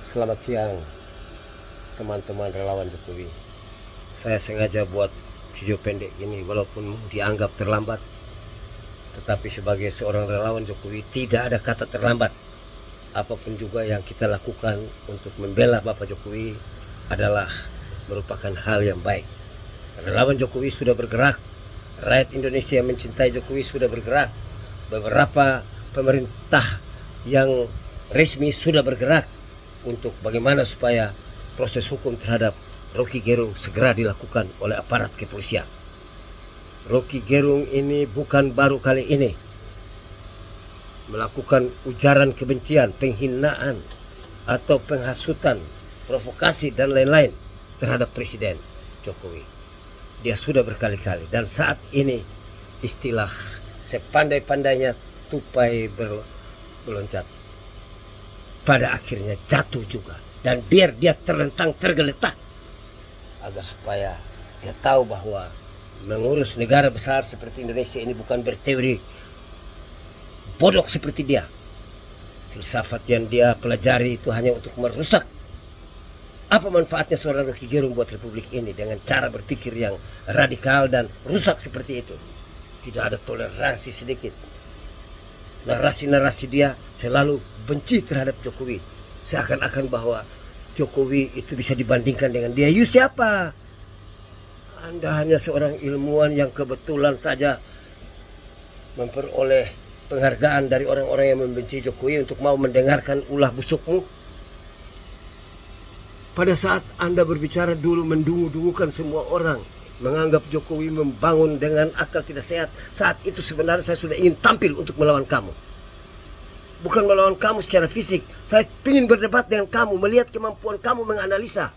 Selamat siang teman-teman relawan Jokowi. Saya sengaja buat video pendek ini walaupun dianggap terlambat, tetapi sebagai seorang relawan Jokowi tidak ada kata terlambat. Apapun juga yang kita lakukan untuk membela Bapak Jokowi adalah merupakan hal yang baik. Relawan Jokowi sudah bergerak, rakyat Indonesia yang mencintai Jokowi sudah bergerak, beberapa pemerintah yang resmi sudah bergerak untuk bagaimana supaya proses hukum terhadap Rocky Gerung segera dilakukan oleh aparat kepolisian. Rocky Gerung ini bukan baru kali ini melakukan ujaran kebencian, penghinaan atau penghasutan, provokasi dan lain-lain terhadap Presiden Jokowi. Dia sudah berkali-kali, dan saat ini istilah sepandai-pandainya tupai berloncat pada akhirnya jatuh juga, dan biar dia terlentang tergeletak agar supaya dia tahu bahwa mengurus negara besar seperti Indonesia ini bukan berteori bodoh seperti dia. Filsafat yang dia pelajari itu hanya untuk merusak. Apa manfaatnya seorang Rocky Gerung buat Republik ini dengan cara berpikir yang radikal dan rusak seperti itu? Tidak ada toleransi sedikit. Narasi-narasi dia selalu benci terhadap Jokowi, seakan-akan bahwa Jokowi itu bisa dibandingkan dengan dia. You siapa? Anda hanya seorang ilmuwan yang kebetulan saja memperoleh penghargaan dari orang-orang yang membenci Jokowi untuk mau mendengarkan ulah busukmu. Pada saat Anda berbicara dulu mendungu-dungukan semua orang, menganggap Jokowi membangun dengan akal tidak sehat. Saat itu sebenarnya saya sudah ingin tampil untuk melawan kamu. Bukan melawan kamu secara fisik. Saya ingin berdebat dengan kamu, melihat kemampuan kamu menganalisa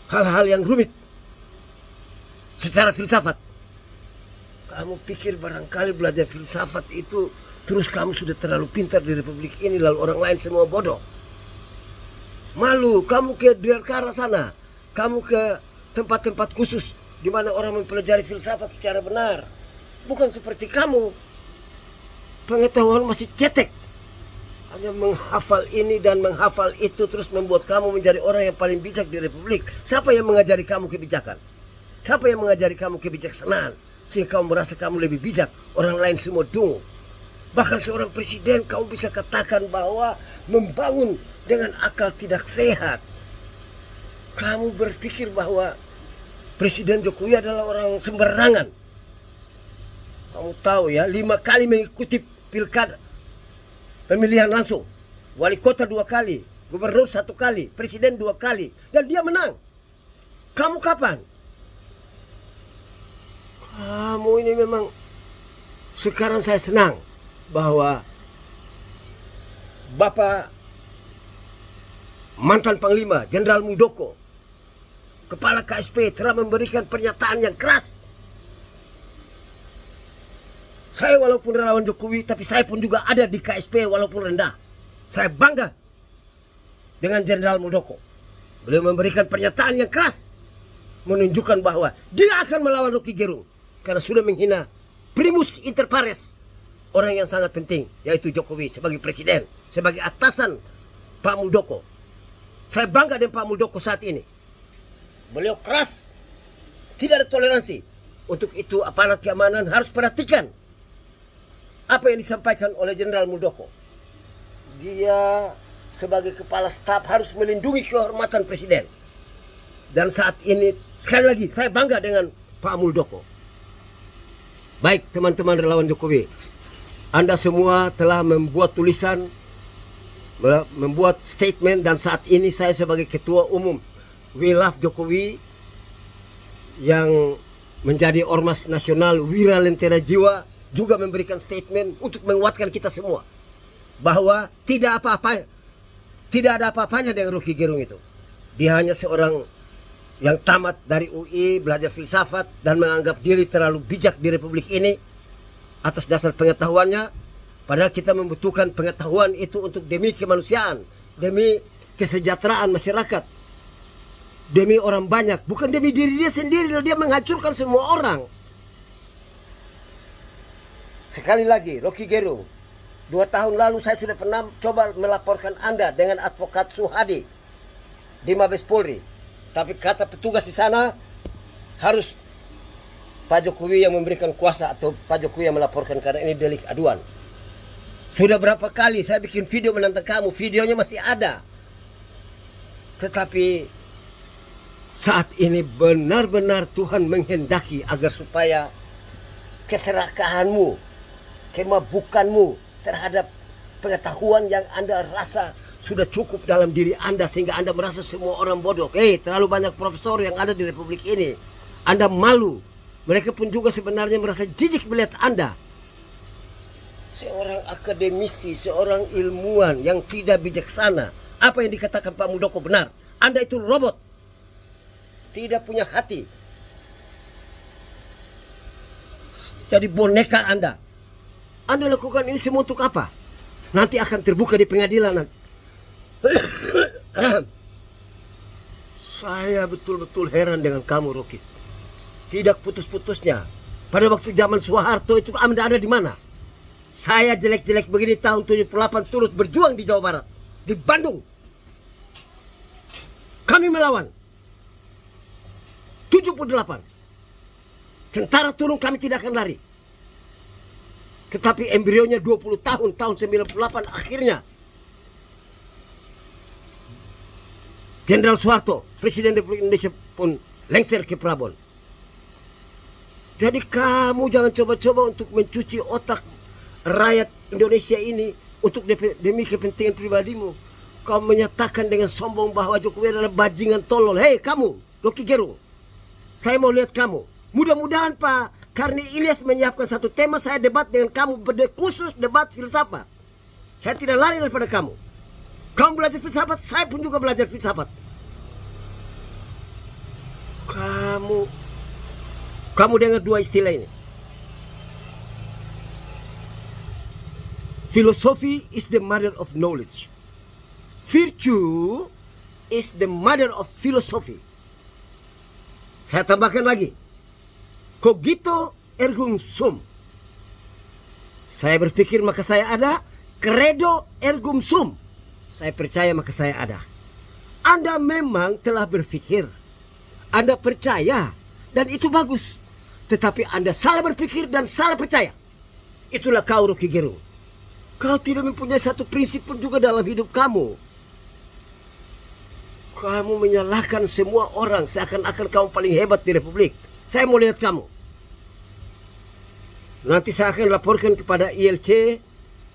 hal-hal yang rumit secara filsafat. Kamu pikir barangkali belajar filsafat itu terus kamu sudah terlalu pintar di Republik ini, lalu orang lain semua bodoh. Malu, kamu ke Dirgantara sana, kamu ke tempat-tempat khusus di mana orang mempelajari filsafat secara benar. Bukan seperti kamu, pengetahuan masih cetek, hanya menghafal ini dan menghafal itu, terus membuat kamu menjadi orang yang paling bijak di Republik. Siapa yang mengajari kamu kebijakan? Siapa yang mengajari kamu kebijaksanaan sehingga kamu merasa kamu lebih bijak, orang lain semua dungu? Bahkan seorang presiden kamu bisa katakan bahwa membangun dengan akal tidak sehat. Kamu berpikir bahwa Presiden Jokowi adalah orang sembarangan. Kamu tahu ya, 5 kali mengikuti pilkada, pemilihan langsung, wali kota 2 kali, gubernur 1 kali, presiden 2 kali, dan dia menang. Kamu kapan? Kamu ini memang, sekarang saya senang bahwa Bapak mantan Panglima Jenderal Muldoko, Kepala KSP, telah memberikan pernyataan yang keras. Saya walaupun relawan Jokowi, tapi saya pun juga ada di KSP walaupun rendah. Saya bangga dengan Jenderal Muldoko. Beliau memberikan pernyataan yang keras, menunjukkan bahwa dia akan melawan Rocky Gerung karena sudah menghina primus inter pares, orang yang sangat penting, yaitu Jokowi sebagai presiden, sebagai atasan Pak Muldoko. Saya bangga dengan Pak Muldoko saat ini. Beliau keras, tidak ada toleransi. Untuk itu aparat keamanan harus perhatikan apa yang disampaikan oleh Jenderal Muldoko. Dia sebagai kepala staf harus melindungi kehormatan presiden. Dan saat ini sekali lagi saya bangga dengan Pak Muldoko. Baik teman-teman relawan Jokowi, Anda semua telah membuat tulisan, membuat statement, dan saat ini saya sebagai ketua umum We Love Jokowi yang menjadi ormas nasional Wira Lentera Jiwa juga memberikan statement untuk menguatkan kita semua bahwa tidak ada apa-apanya dengan Rocky Gerung itu. Dia hanya seorang yang tamat dari UI, belajar filsafat dan menganggap diri terlalu bijak di Republik ini atas dasar pengetahuannya, padahal kita membutuhkan pengetahuan itu untuk demi kemanusiaan, demi kesejahteraan masyarakat, demi orang banyak, bukan demi diri dia sendiri. Dia menghancurkan semua orang. Sekali lagi, Rocky Gerung, 2 tahun lalu saya sudah pernah coba melaporkan Anda dengan advokat Suhadi di Mabes Polri. Tapi kata petugas di sana harus Pak Jokowi yang memberikan kuasa atau Pak Jokowi yang melaporkan karena ini delik aduan. Sudah berapa kali saya bikin video menantang kamu, videonya masih ada. Tetapi saat ini benar-benar Tuhan menghendaki agar supaya keserakahanmu, kemabukanmu terhadap pengetahuan yang Anda rasa sudah cukup dalam diri Anda sehingga Anda merasa semua orang bodoh. Terlalu banyak profesor yang ada di Republik ini. Anda malu. Mereka pun juga sebenarnya merasa jijik melihat Anda. Seorang akademisi, seorang ilmuwan yang tidak bijaksana. Apa yang dikatakan Pak Muldoko benar. Anda itu robot. Tidak punya hati. Jadi boneka Anda. Anda lakukan ini semua untuk apa? Nanti akan terbuka di pengadilan nanti. Saya betul-betul heran dengan kamu, Rocky. Tidak putus-putusnya. Pada waktu zaman Soeharto itu Anda ada di mana? Saya jelek-jelek begini tahun 78 turut berjuang di Jawa Barat. Di Bandung. Kami melawan. 78. Tentara turun kami tidak akan lari. Tetapi embrionya 20 tahun 98 akhirnya Jenderal Soeharto, Presiden Republik Indonesia pun lengser ke Prabon. Jadi kamu jangan coba-coba untuk mencuci otak rakyat Indonesia ini untuk demi kepentingan pribadimu. Kau menyatakan dengan sombong bahwa Jokowi adalah bajingan tolol. Hei kamu, Rocky Gerung, saya mau lihat kamu. Mudah-mudahan Pak Karni Ilyas menyiapkan satu tema saya debat dengan kamu, khusus debat filsafat. Saya tidak lari daripada kamu. Kamu belajar filsafat, saya pun juga belajar filsafat. Kamu dengar dua istilah ini. Philosophy is the mother of knowledge. Virtue is the mother of philosophy. Saya tambahkan lagi. Cogito ergo sum. Saya berpikir maka saya ada. Credo ergo sum. Saya percaya maka saya ada. Anda memang telah berpikir. Anda percaya. Dan itu bagus. Tetapi Anda salah berpikir dan salah percaya. Itulah kau, Rocky Gerung. Kau tidak mempunyai satu prinsip pun juga dalam hidup kamu. Kamu menyalahkan semua orang seakan-akan kamu paling hebat di Republik. Saya mau lihat kamu. Nanti saya akan laporkan kepada ILC,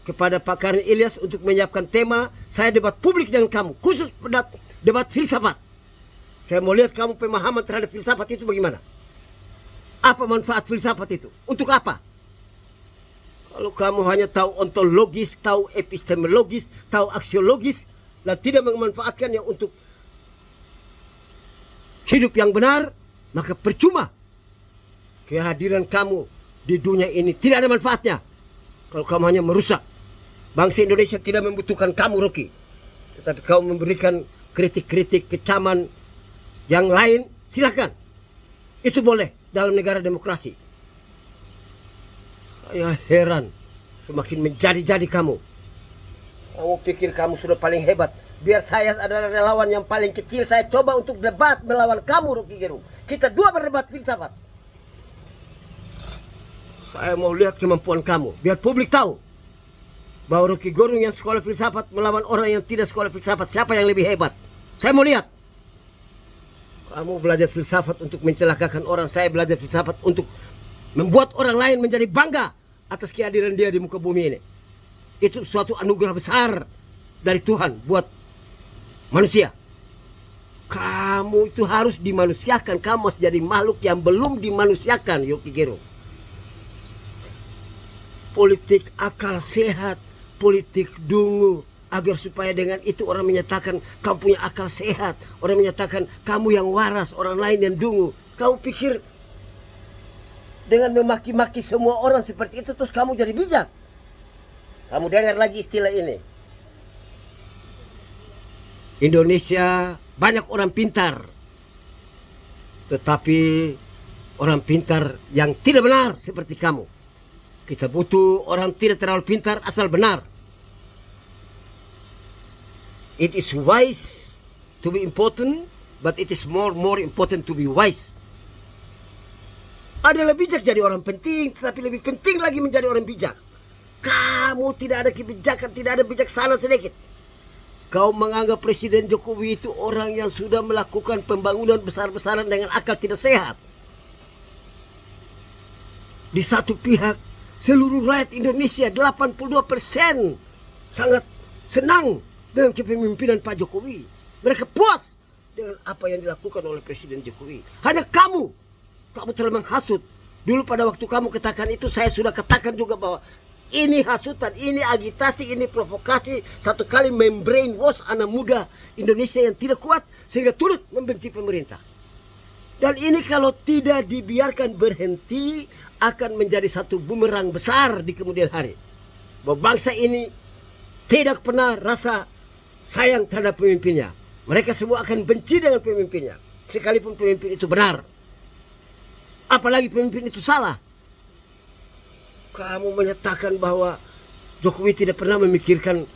kepada Pak Karni Ilyas untuk menyiapkan tema. Saya debat publik dengan kamu, khusus debat filsafat. Saya mau lihat kamu pemahaman terhadap filsafat itu bagaimana. Apa manfaat filsafat itu? Untuk apa? Kalau kamu hanya tahu ontologis, tahu epistemologis, tahu aksiologis, dan tidak memanfaatkannya untuk hidup yang benar, maka percuma kehadiran kamu di dunia ini, tidak ada manfaatnya. Kalau kamu hanya merusak. Bangsa Indonesia tidak membutuhkan kamu, Rocky. Tetapi kamu memberikan kritik-kritik, kecaman yang lain, silakan. Itu boleh dalam negara demokrasi. Saya heran, semakin menjadi-jadi kamu. Kamu pikir kamu sudah paling hebat. Biar saya adalah relawan yang paling kecil, saya coba untuk debat melawan kamu, Rocky Gerung. Kita dua berdebat filsafat. Saya mau lihat kemampuan kamu, biar publik tahu bahwa Rocky Gerung yang sekolah filsafat melawan orang yang tidak sekolah filsafat, siapa yang lebih hebat. Saya mau lihat. Kamu belajar filsafat untuk mencelakakan orang, saya belajar filsafat untuk membuat orang lain menjadi bangga atas kehadiran dia di muka bumi ini. Itu suatu anugerah besar dari Tuhan buat manusia. Kamu itu harus dimanusiakan. Kamu harus jadi makhluk yang belum dimanusiakan, Rocky Gerung. Politik akal sehat, politik dungu, agar supaya dengan itu orang menyatakan kamu punya akal sehat, orang menyatakan kamu yang waras, orang lain yang dungu. Kamu pikir dengan memaki-maki semua orang seperti itu terus kamu jadi bijak? Kamu dengar lagi istilah ini. Indonesia banyak orang pintar, tetapi orang pintar yang tidak benar seperti kamu. Kita butuh orang tidak terlalu pintar asal benar. It is wise to be important, but it is more important to be wise. Adalah bijak jadi orang penting, tetapi lebih penting lagi menjadi orang bijak. Kamu tidak ada kebijakan, tidak ada bijaksana sedikit. Kau menganggap Presiden Jokowi itu orang yang sudah melakukan pembangunan besar-besaran dengan akal tidak sehat. Di satu pihak, seluruh rakyat Indonesia 82% sangat senang dengan kepemimpinan Pak Jokowi. Mereka puas dengan apa yang dilakukan oleh Presiden Jokowi. Hanya kamu telah menghasut. Dulu pada waktu kamu katakan itu, saya sudah katakan juga bahwa ini hasutan, ini agitasi, ini provokasi. Satu kali membrainwash anak muda Indonesia yang tidak kuat sehingga turut membenci pemerintah. Dan ini kalau tidak dibiarkan berhenti akan menjadi satu bumerang besar di kemudian hari. Bahwa bangsa ini tidak pernah rasa sayang terhadap pemimpinnya. Mereka semua akan benci dengan pemimpinnya, sekalipun pemimpin itu benar. Apalagi pemimpin itu salah. Kamu menyatakan bahwa Jokowi tidak pernah memikirkan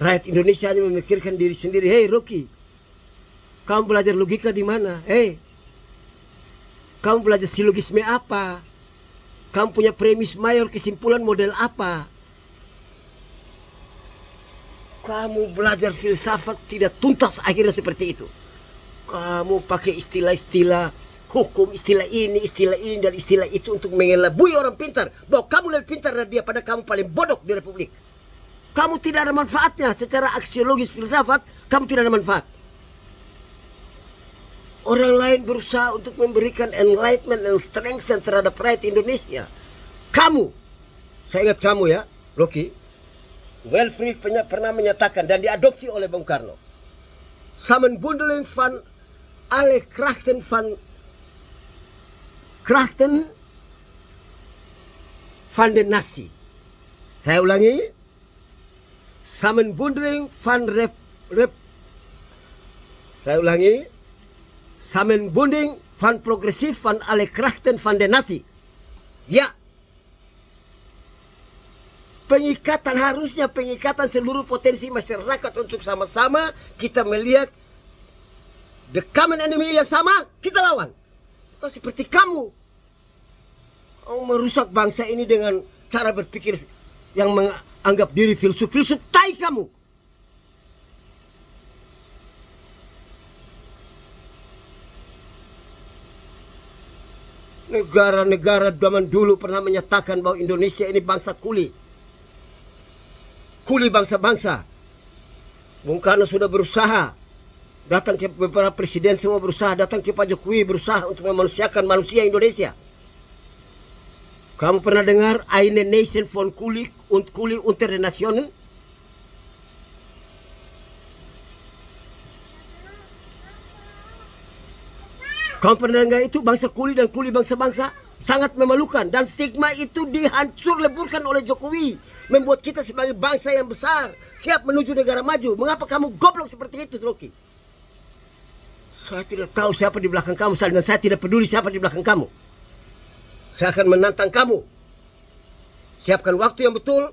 rakyat Indonesia, hanya memikirkan diri sendiri. Hei Rocky, kamu belajar logika di mana? Hei, kamu belajar silogisme apa? Kamu punya premis mayor, kesimpulan model apa? Kamu belajar filsafat tidak tuntas akhirnya seperti itu. Kamu pakai istilah-istilah hukum, istilah ini, dan istilah itu untuk mengelabui orang pintar. Bahwa kamu lebih pintar dari dia, pada kamu paling bodoh di Republik. Kamu tidak ada manfaatnya. Secara aksiologis filsafat, kamu tidak ada manfaat. Orang lain berusaha untuk memberikan enlightenment dan strength terhadap rakyat Indonesia. Kamu, saya ingat kamu ya, Rocky, Wilfried pernah menyatakan dan diadopsi oleh Bung Karno. Samenbundeling van alle krachten van de natie. Saya ulangi. Samenbundeling van Saya ulangi. Samenbunding van progressief van alle krachten van de natie. Ya. Harusnya pengikatan seluruh potensi masyarakat untuk sama-sama kita melihat the common enemy yang sama, kita lawan. Bukan seperti kamu merusak bangsa ini dengan cara berpikir yang menganggap diri filsuf tai kamu. Negara-negara zaman dulu pernah menyatakan bahwa Indonesia ini bangsa kuli bangsa-bangsa. Bung Karno sudah berusaha, datang ke beberapa presiden semua berusaha, datang ke Pak Jokowi berusaha untuk memanusiakan manusia Indonesia. Kamu pernah dengar eine Nation von Kuli unter den Nationen? Kamu pernah dengar itu, bangsa kuli dan kuli bangsa-bangsa? Sangat memalukan, dan stigma itu leburkan oleh Jokowi, membuat kita sebagai bangsa yang besar siap menuju negara maju. Mengapa kamu goblok seperti itu, Rocky? Saya tidak tahu siapa di belakang kamu, dan saya tidak peduli siapa di belakang kamu. Saya akan menantang kamu. Siapkan waktu yang betul.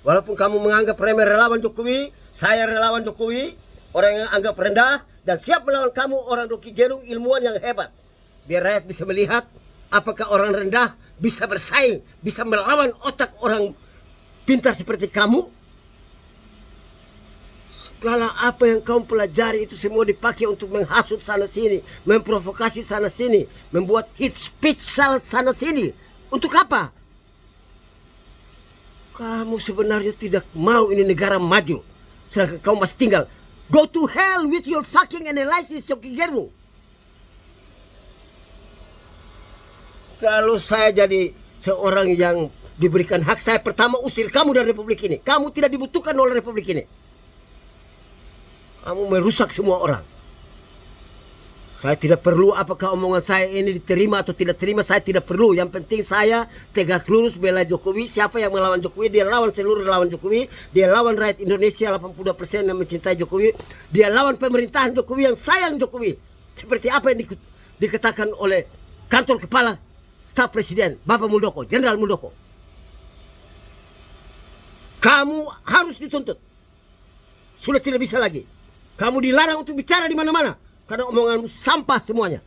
Walaupun kamu menganggap remeh relawan Jokowi, saya relawan Jokowi, orang yang anggap rendah, dan siap melawan kamu, orang Rocky Gerung, ilmuwan yang hebat. Biar rakyat bisa melihat apakah orang rendah bisa bersaing, bisa melawan otak orang pintar seperti kamu. Segala apa yang kamu pelajari itu semua dipakai untuk menghasut sana sini, memprovokasi sana sini, membuat hate speech sana sini. Untuk apa? Kamu sebenarnya tidak mau ini negara maju, sedangkan kamu masih tinggal. Go to hell with your fucking analysis, Rocky Gerung. Kalau saya jadi seorang yang diberikan hak, saya pertama usir kamu dari Republik ini. Kamu tidak dibutuhkan oleh Republik ini. Kamu merusak semua orang. Saya tidak perlu apakah omongan saya ini diterima atau tidak terima, saya tidak perlu. Yang penting saya tegak lurus bela Jokowi. Siapa yang melawan Jokowi, dia lawan seluruh relawan Jokowi. Dia lawan rakyat Indonesia 82% yang mencintai Jokowi. Dia lawan pemerintahan Jokowi yang sayang Jokowi. Seperti apa yang dikatakan oleh kantor kepala staf presiden, Bapak Muldoko, Jenderal Muldoko. Kamu harus dituntut. Sudah tidak bisa lagi. Kamu dilarang untuk bicara di mana-mana karena omonganmu sampah semuanya.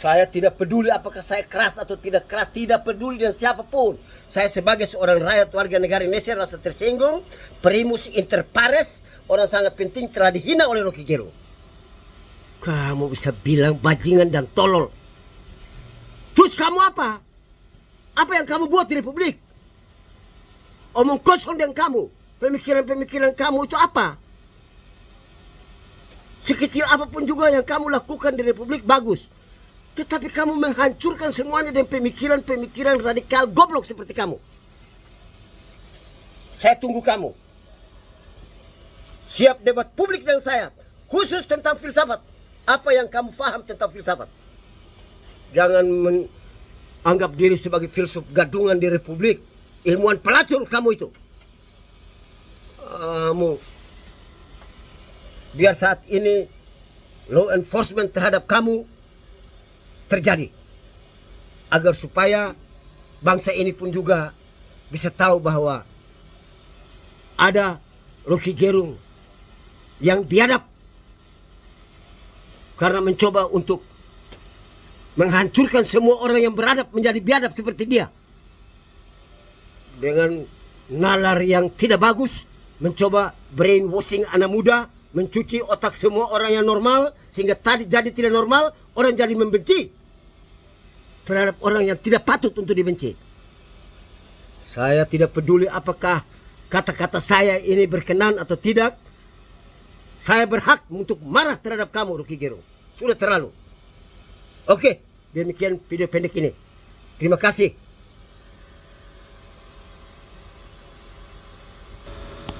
Saya tidak peduli apakah saya keras atau tidak keras, tidak peduli dengan siapapun. Saya sebagai seorang rakyat warga negara Indonesia rasa tersinggung, primus inter pares, orang sangat penting telah dihina oleh Rocky Gerung. Kamu bisa bilang bajingan dan tolol. Terus kamu apa? Apa yang kamu buat di Republik? Omong kosong dengan kamu. Pemikiran-pemikiran kamu itu apa? Sekecil apapun juga yang kamu lakukan di Republik bagus. Tetapi kamu menghancurkan semuanya dengan pemikiran-pemikiran radikal goblok seperti kamu. Saya tunggu kamu. Siap debat publik dengan saya. Khusus tentang filsafat. Apa yang kamu faham tentang filsafat. Jangan menganggap diri sebagai filsuf gadungan di Republik. Ilmuwan pelacur kamu itu. Biar saat ini law enforcement terhadap kamu terjadi, agar supaya bangsa ini pun juga bisa tahu bahwa ada Rocky Gerung yang biadab karena mencoba untuk menghancurkan semua orang yang beradab menjadi biadab seperti dia dengan nalar yang tidak bagus, mencoba brainwashing anak muda, mencuci otak semua orang yang normal sehingga tadi jadi tidak normal, orang jadi membenci terhadap orang yang tidak patut untuk dibenci. Saya tidak peduli apakah kata-kata saya ini berkenan atau tidak. Saya berhak untuk marah terhadap kamu, Rocky Gerung. Sudah terlalu. Oke, demikian video pendek ini. Terima kasih.